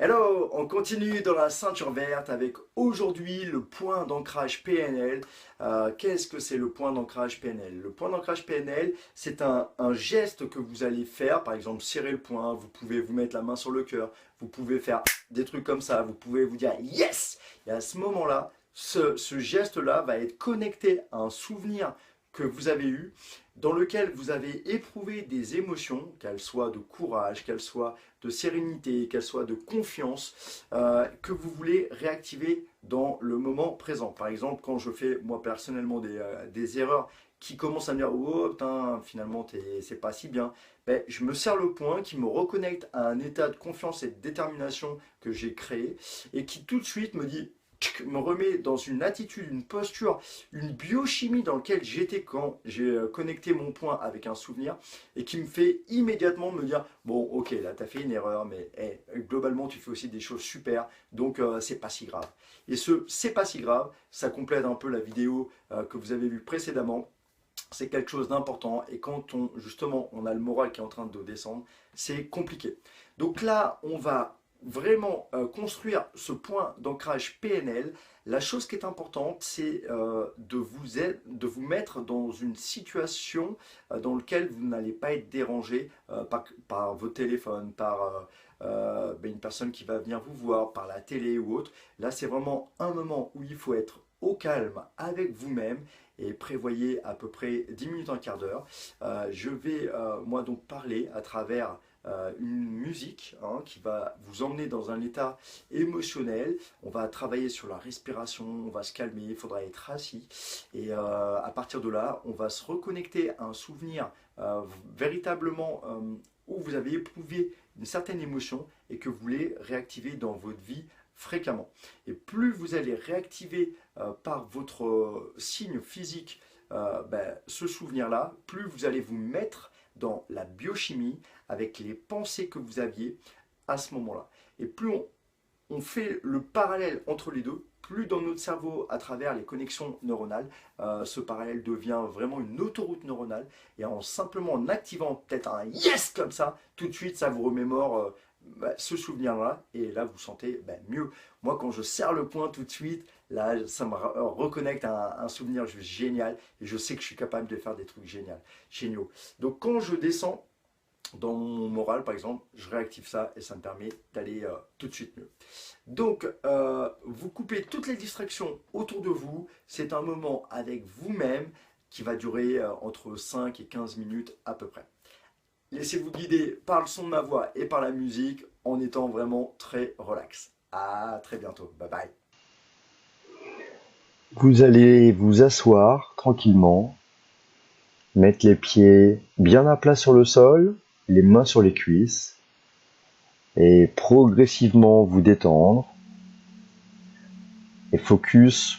Hello, on continue dans la ceinture verte avec aujourd'hui le point d'ancrage PNL. Qu'est-ce que c'est le point d'ancrage PNL? Le point d'ancrage PNL, c'est un geste que vous allez faire, par exemple serrer le poing, vous pouvez vous mettre la main sur le cœur, vous pouvez faire des trucs comme ça, vous pouvez vous dire yes! Et à ce moment-là, ce geste-là va être connecté à un souvenir que vous avez eu, dans lequel vous avez éprouvé des émotions, qu'elles soient de courage, qu'elles soient de sérénité, qu'elles soient de confiance, que vous voulez réactiver dans le moment présent. Par exemple, quand je fais moi personnellement des erreurs qui commencent à me dire oh putain finalement c'est pas si bien, ben, je me serre le poing qui me reconnecte à un état de confiance et de détermination que j'ai créé et qui tout de suite me dit me remet dans une attitude, une posture, une biochimie dans laquelle j'étais quand j'ai connecté mon point avec un souvenir et qui me fait immédiatement me dire bon ok là t'as fait une erreur mais hey, globalement tu fais aussi des choses super donc c'est pas si grave. Et ce c'est pas si grave, ça complète un peu la vidéo que vous avez vue précédemment. C'est quelque chose d'important et quand on justement on a le moral qui est en train de descendre, c'est compliqué. Donc là, on va vraiment construire ce point d'ancrage PNL. La chose qui est importante, c'est de vous mettre dans une situation dans laquelle vous n'allez pas être dérangé par vos téléphones, par une personne qui va venir vous voir, par la télé ou autre. Là, c'est vraiment un moment où il faut être au calme avec vous-même et prévoyez à peu près 10 minutes, un quart d'heure. Je vais moi donc parler à travers une musique qui va vous emmener dans un état émotionnel. On va travailler sur la respiration, on va se calmer, il faudra être assis. Et à partir de là, on va se reconnecter à un souvenir véritablement où vous avez éprouvé une certaine émotion et que vous voulez réactiver dans votre vie fréquemment. Et plus vous allez réactiver par votre signe physique ce souvenir-là, plus vous allez vous mettre dans la biochimie avec les pensées que vous aviez à ce moment-là. Et plus on fait le parallèle entre les deux, plus dans notre cerveau, à travers les connexions neuronales, ce parallèle devient vraiment une autoroute neuronale. Et simplement en activant peut-être un yes comme ça, tout de suite, ça vous remémore ce souvenir-là. Et là, vous sentez mieux. Moi, quand je serre le poing tout de suite, là, ça me reconnecte à un souvenir juste génial. Et je sais que je suis capable de faire des trucs géniaux. Donc, quand je descends dans mon moral, par exemple, je réactive ça et ça me permet d'aller tout de suite mieux. Donc, vous coupez toutes les distractions autour de vous. C'est un moment avec vous-même qui va durer entre 5 et 15 minutes à peu près. Laissez-vous guider par le son de ma voix et par la musique en étant vraiment très relax. À très bientôt. Bye bye. Vous allez vous asseoir tranquillement, mettre les pieds bien à plat sur le sol, les mains sur les cuisses, et progressivement vous détendre, et focus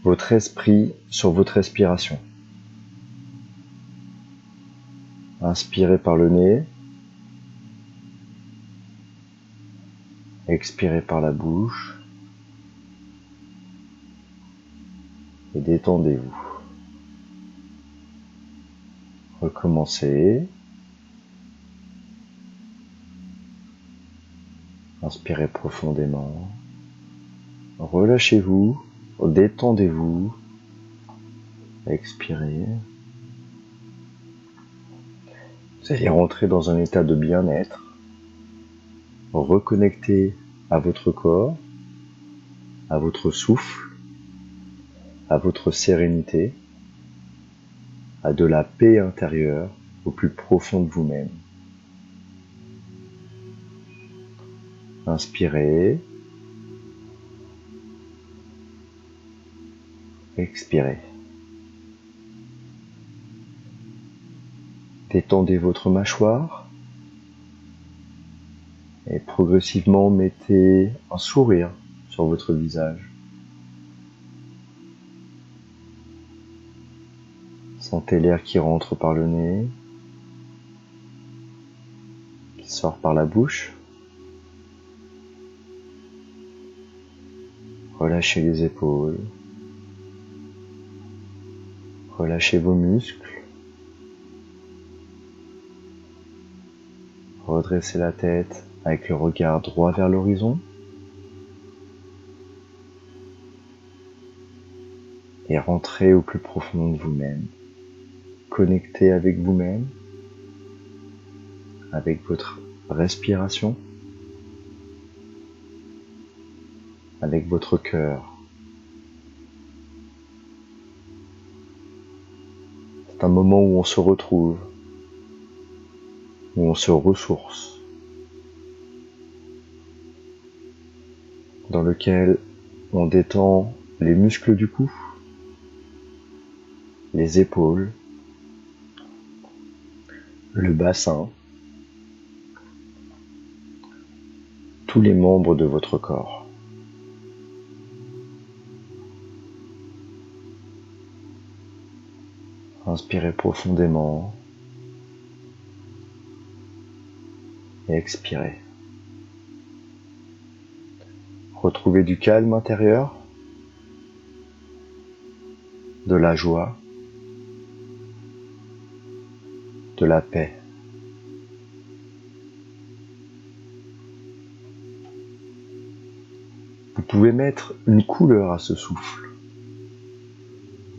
votre esprit sur votre respiration. Inspirez par le nez, expirez par la bouche, et détendez-vous. Recommencez. Inspirez profondément. Relâchez-vous, détendez-vous. Expirez. Vous allez rentrer dans un état de bien-être, reconnecter à votre corps, à votre souffle, à votre sérénité, à de la paix intérieure au plus profond de vous-même. Inspirez, expirez. Détendez votre mâchoire et progressivement mettez un sourire sur votre visage. Sentez l'air qui rentre par le nez, qui sort par la bouche. Relâchez les épaules. Relâchez vos muscles. Redressez la tête avec le regard droit vers l'horizon. Et rentrez au plus profond de vous-même. Connectez avec vous-même, avec votre respiration, avec votre cœur. C'est un moment où on se retrouve, où on se ressource, dans lequel on détend les muscles du cou, les épaules, le bassin, tous les membres de votre corps. Inspirez profondément et expirez. Retrouvez du calme intérieur, de la joie, de la paix. Vous pouvez mettre une couleur à ce souffle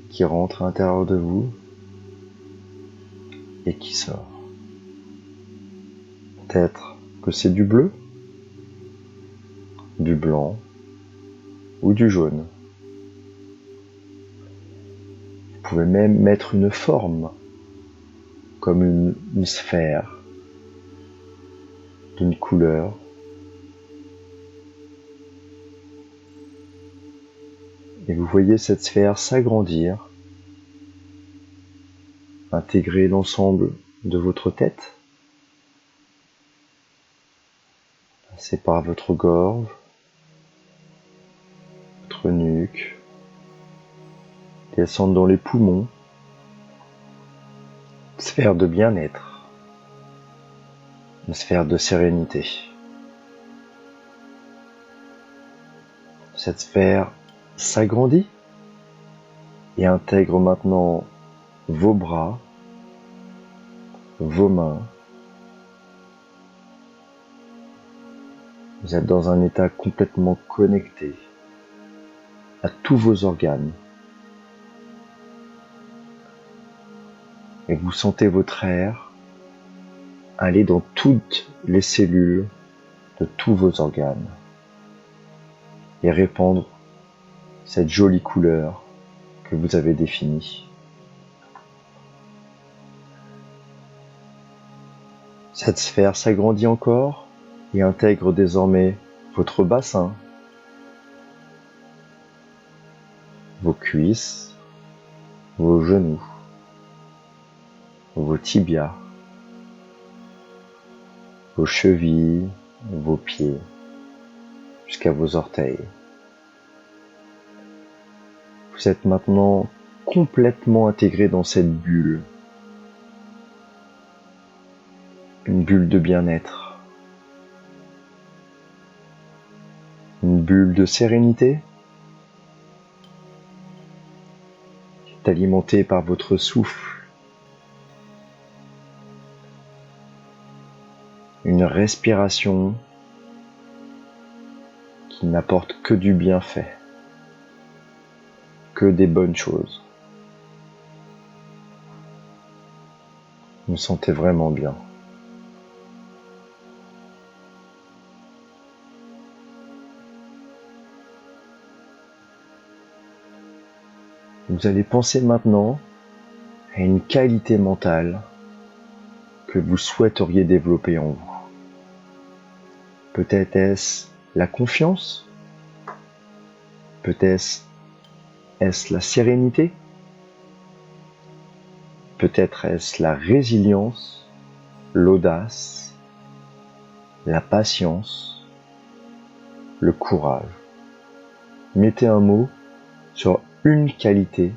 qui rentre à l'intérieur de vous et qui sort. Peut-être que c'est du bleu, du blanc ou du jaune. Vous pouvez même mettre une forme, comme une sphère, d'une couleur. Et vous voyez cette sphère s'agrandir, intégrer l'ensemble de votre tête, passer par votre gorge, votre nuque, descendre dans les poumons, sphère de bien-être, une sphère de sérénité. Cette sphère s'agrandit et intègre maintenant vos bras, vos mains. Vous êtes dans un état complètement connecté à tous vos organes. Et vous sentez votre air aller dans toutes les cellules de tous vos organes et répandre cette jolie couleur que vous avez définie. Cette sphère s'agrandit encore et intègre désormais votre bassin, vos cuisses, vos genoux, vos tibias, vos chevilles, vos pieds, jusqu'à vos orteils. Vous êtes maintenant complètement intégré dans cette bulle, une bulle de bien-être, une bulle de sérénité, qui est alimentée par votre souffle, une respiration qui n'apporte que du bienfait, que des bonnes choses. Vous vous sentez vraiment bien. Vous allez penser maintenant à une qualité mentale que vous souhaiteriez développer en vous. Peut-être est-ce la confiance? Peut-être est-ce la sérénité? Peut-être est-ce la résilience, l'audace, la patience, le courage? Mettez un mot sur une qualité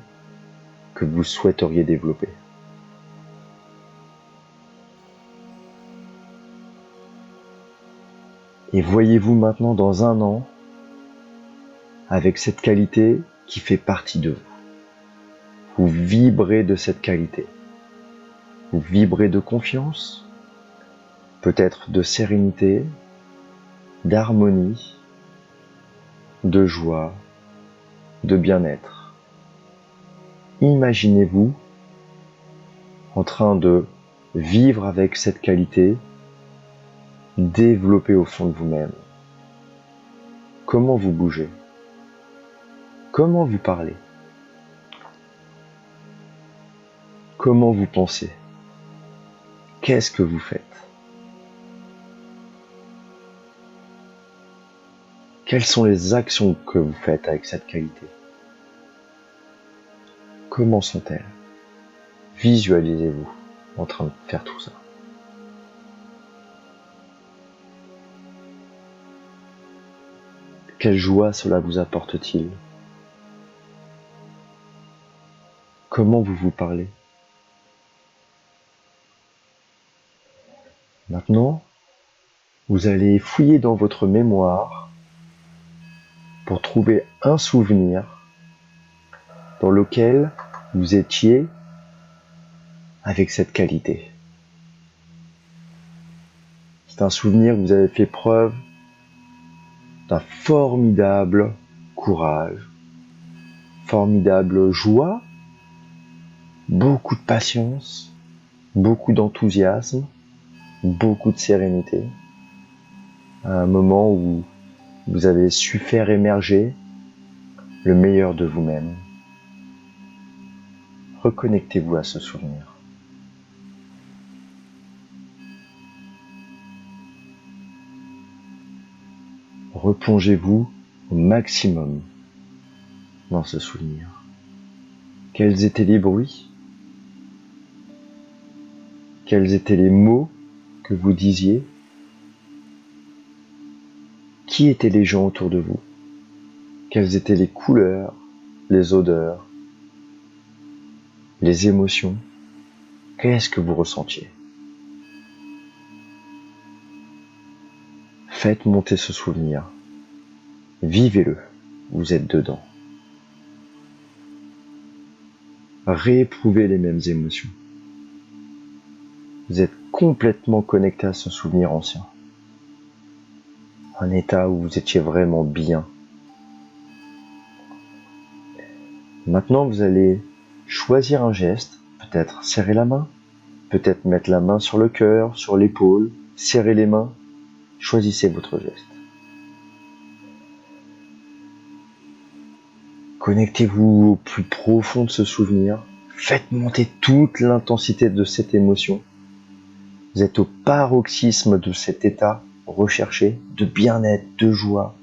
que vous souhaiteriez développer. Et voyez-vous maintenant dans un an avec cette qualité qui fait partie de vous. Vous vibrez de cette qualité. Vous vibrez de confiance, peut-être de sérénité, d'harmonie, de joie, de bien-être. Imaginez-vous en train de vivre avec cette qualité, développée au fond de vous-même. Comment vous bougez? Comment vous parlez? Comment vous pensez? Qu'est-ce que vous faites? Quelles sont les actions que vous faites avec cette qualité? Comment sont-elles? Visualisez-vous en train de faire tout ça. Quelle joie cela vous apporte-t-il? Comment vous vous parlez? Maintenant, vous allez fouiller dans votre mémoire pour trouver un souvenir dans lequel vous étiez avec cette qualité. C'est un souvenir que vous avez fait preuve d'un formidable courage, formidable joie, beaucoup de patience, beaucoup d'enthousiasme, beaucoup de sérénité. À un moment où vous avez su faire émerger le meilleur de vous-même. Reconnectez-vous à ce souvenir. Replongez-vous au maximum dans ce souvenir. Quels étaient les bruits? Quels étaient les mots que vous disiez? Qui étaient les gens autour de vous? Quelles étaient les couleurs, les odeurs, les émotions? Qu'est-ce que vous ressentiez? Faites monter ce souvenir. Vivez-le. Vous êtes dedans. Rééprouvez les mêmes émotions. Vous êtes complètement connecté à ce souvenir ancien. Un état où vous étiez vraiment bien. Maintenant, vous allez choisir un geste, peut-être serrer la main, peut-être mettre la main sur le cœur, sur l'épaule, serrer les mains. Choisissez votre geste. Connectez-vous au plus profond de ce souvenir. Faites monter toute l'intensité de cette émotion. Vous êtes au paroxysme de cet état recherché de bien-être, de joie,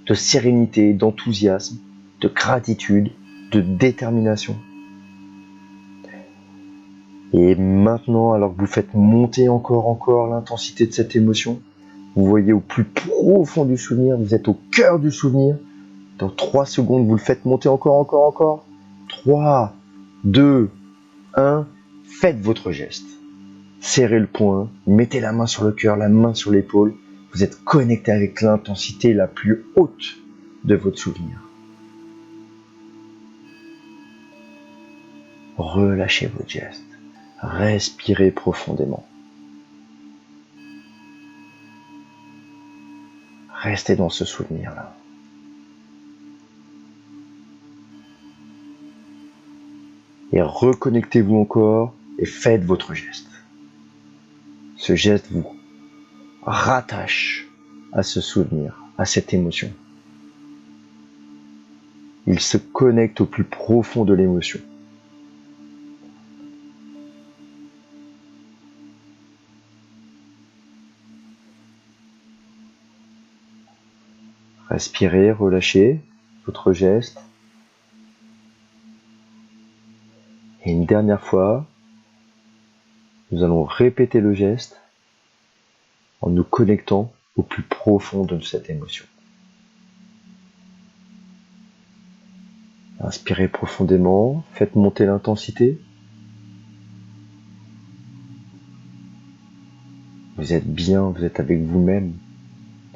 de sérénité, d'enthousiasme, de gratitude, de détermination. Et maintenant, alors que vous faites monter encore l'intensité de cette émotion, vous voyez au plus profond du souvenir, vous êtes au cœur du souvenir. Dans 3 secondes, vous le faites monter encore. 3, 2, 1, faites votre geste. Serrez le poing, mettez la main sur le cœur, la main sur l'épaule. Vous êtes connecté avec l'intensité la plus haute de votre souvenir. Relâchez votre geste. Respirez profondément. Restez dans ce souvenir-là. Et reconnectez-vous encore et faites votre geste. Ce geste vous rattache à ce souvenir, à cette émotion. Il se connecte au plus profond de l'émotion. Respirez, relâchez votre geste. Et une dernière fois, nous allons répéter le geste en nous connectant au plus profond de cette émotion. Inspirez profondément, faites monter l'intensité. Vous êtes bien, vous êtes avec vous-même,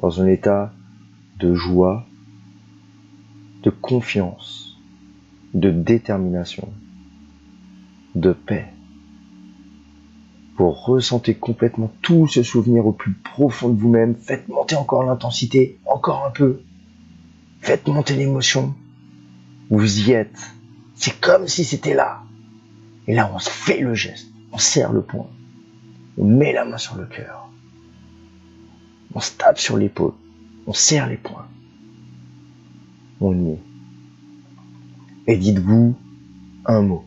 dans un état de joie, de confiance, de détermination, de paix. Vous ressentez complètement tout ce souvenir au plus profond de vous-même. Faites monter encore l'intensité, encore un peu. Faites monter l'émotion. Vous y êtes. C'est comme si c'était là. Et là, on se fait le geste. On serre le poing. On met la main sur le cœur. On se tape sur l'épaule. On serre les poings. On y est. Et dites-vous un mot.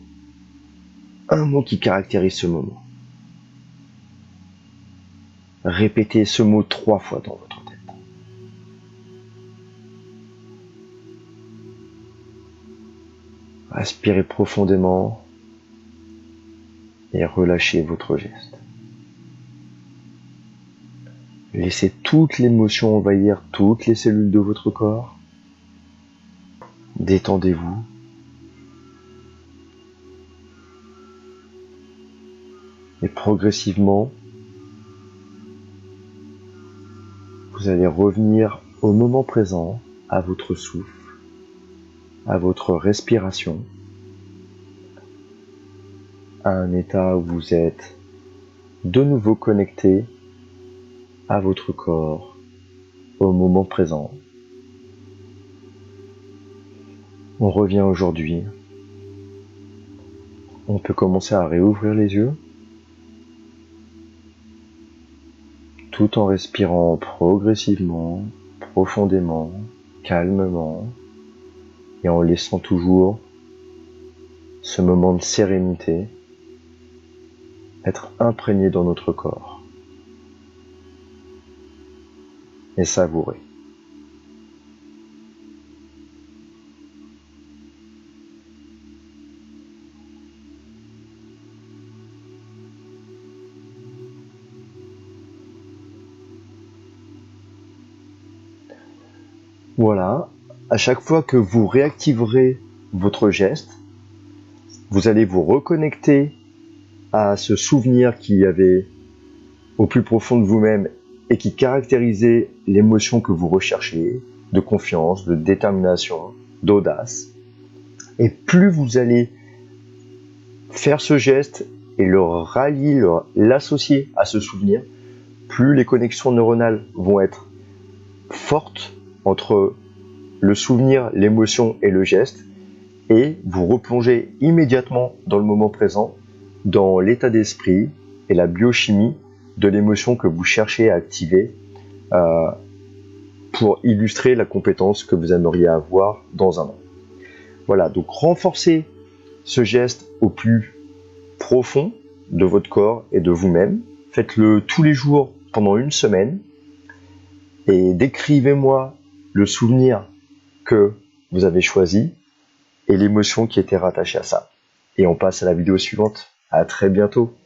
Un mot qui caractérise ce moment. Répétez ce mot 3 fois dans votre tête. Respirez profondément et relâchez votre geste. Laissez toute l'émotion envahir toutes les cellules de votre corps. Détendez-vous. Et progressivement, vous allez revenir au moment présent, à votre souffle, à votre respiration, à un état où vous êtes de nouveau connecté à votre corps, au moment présent. On revient aujourd'hui. On peut commencer à réouvrir les yeux, tout en respirant progressivement, profondément, calmement, et en laissant toujours ce moment de sérénité être imprégné dans notre corps et savourer. Voilà, à chaque fois que vous réactiverez votre geste, vous allez vous reconnecter à ce souvenir qu'il y avait au plus profond de vous-même et qui caractérisait l'émotion que vous recherchiez, de confiance, de détermination, d'audace. Et plus vous allez faire ce geste et le rallier, l'associer à ce souvenir, plus les connexions neuronales vont être fortes entre le souvenir, l'émotion et le geste, et vous replongez immédiatement dans le moment présent, dans l'état d'esprit et la biochimie de l'émotion que vous cherchez à activer pour illustrer la compétence que vous aimeriez avoir dans un an. Voilà, donc renforcez ce geste au plus profond de votre corps et de vous-même. Faites-le tous les jours pendant 1 semaine et décrivez-moi le souvenir que vous avez choisi et l'émotion qui était rattachée à ça. Et on passe à la vidéo suivante. À très bientôt.